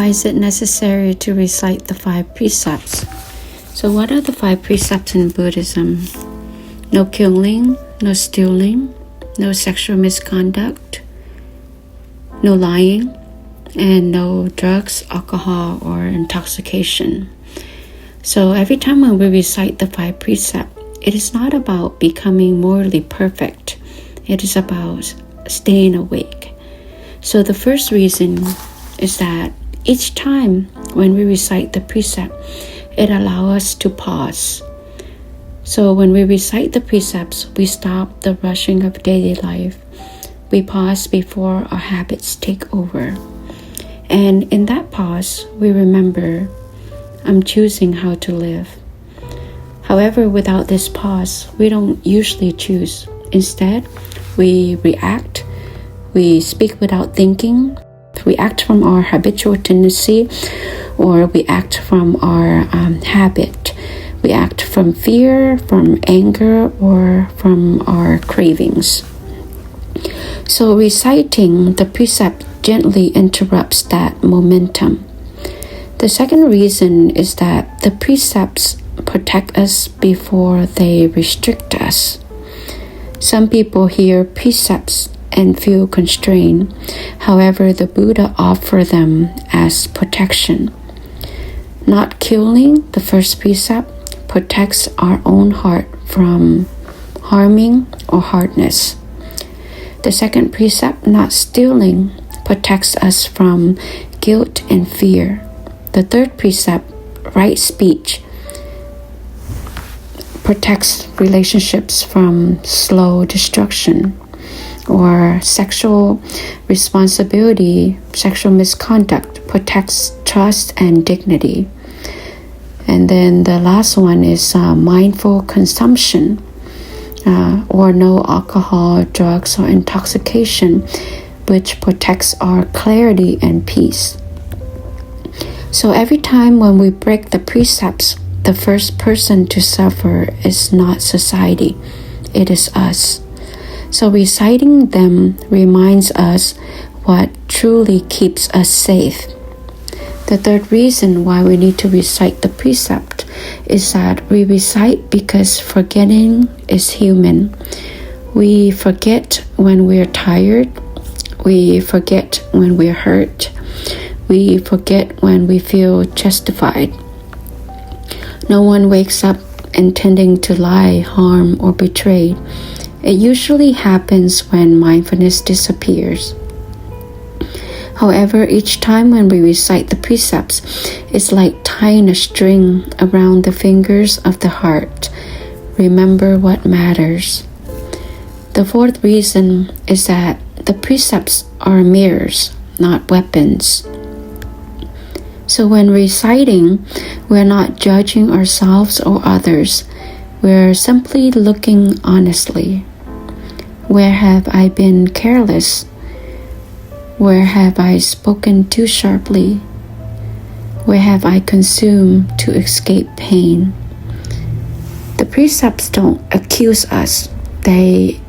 Why is it necessary to recite the five precepts? So what are the five precepts in Buddhism? No killing, no stealing, no sexual misconduct, no lying, and no drugs, alcohol, or intoxication. So every time when we recite the five precepts, it is not about becoming morally perfect. It is about staying awake. So the first reason is that each time when we recite the precept, it allows us to pause. So when we recite the precepts, we stop the rushing of daily life. We pause before our habits take over. And in that pause, we remember, I'm choosing how to live. However, without this pause, we don't usually choose. Instead, we react, we speak without thinking, we act from our habitual tendency, or we act from our habit. We act from fear, from anger, or from our cravings. So reciting the precept gently interrupts that momentum. The second reason is that the precepts protect us before they restrict us. Some people hear precepts and feel constrained. However, the Buddha offered them as protection. Not killing, the first precept, protects our own heart from harming or hardness. The second precept, not stealing, protects us from guilt and fear. The third precept, right speech, protects relationships from slow destruction. Or sexual responsibility, sexual misconduct protects trust and dignity. And then the last one is mindful consumption, or no alcohol, drugs, or intoxication, which protects our clarity and peace. So every time when we break the precepts, the first person to suffer is not society, it is us. So reciting them reminds us what truly keeps us safe. The third reason why we need to recite the precept is that we recite because forgetting is human. We forget when we're tired. We forget when we're hurt. We forget when we feel justified. No one wakes up intending to lie, harm, or betray. It usually happens when mindfulness disappears. However, each time when we recite the precepts, it's like tying a string around the fingers of the heart. Remember what matters. The fourth reason is that the precepts are mirrors, not weapons. So when reciting, we're not judging ourselves or others. We're simply looking honestly. Where have I been careless? Where have I spoken too sharply? Where have I consumed to escape pain? The precepts don't accuse us. They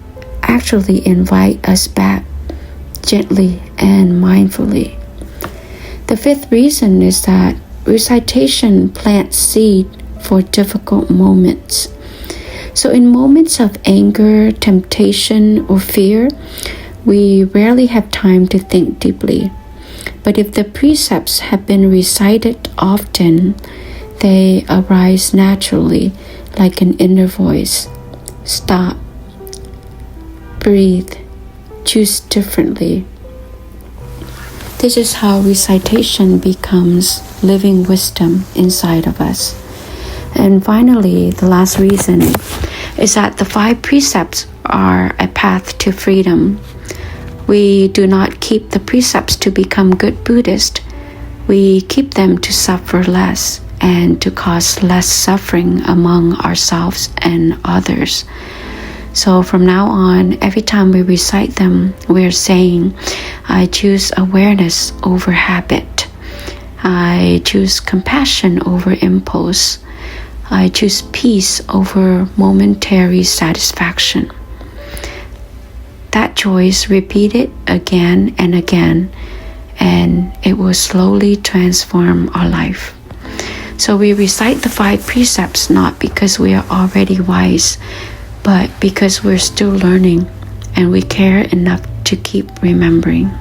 actually invite us back gently and mindfully. The fifth reason is that recitation plants seed for difficult moments. So in moments of anger, temptation, or fear, we rarely have time to think deeply. But if the precepts have been recited often, they arise naturally like an inner voice. Stop. Breathe. Choose differently. This is how recitation becomes living wisdom inside of us. And finally, the last reason is that the five precepts are a path to freedom. We do not keep the precepts to become good Buddhists. We keep them to suffer less and to cause less suffering among ourselves and others. So from now on, every time we recite them, we're saying, I choose awareness over habit. I choose compassion over impulse. I choose peace over momentary satisfaction. That choice repeated again and again and it will slowly transform our life. So we recite the 5 precepts not because we are already wise, but because we're still learning and we care enough to keep remembering.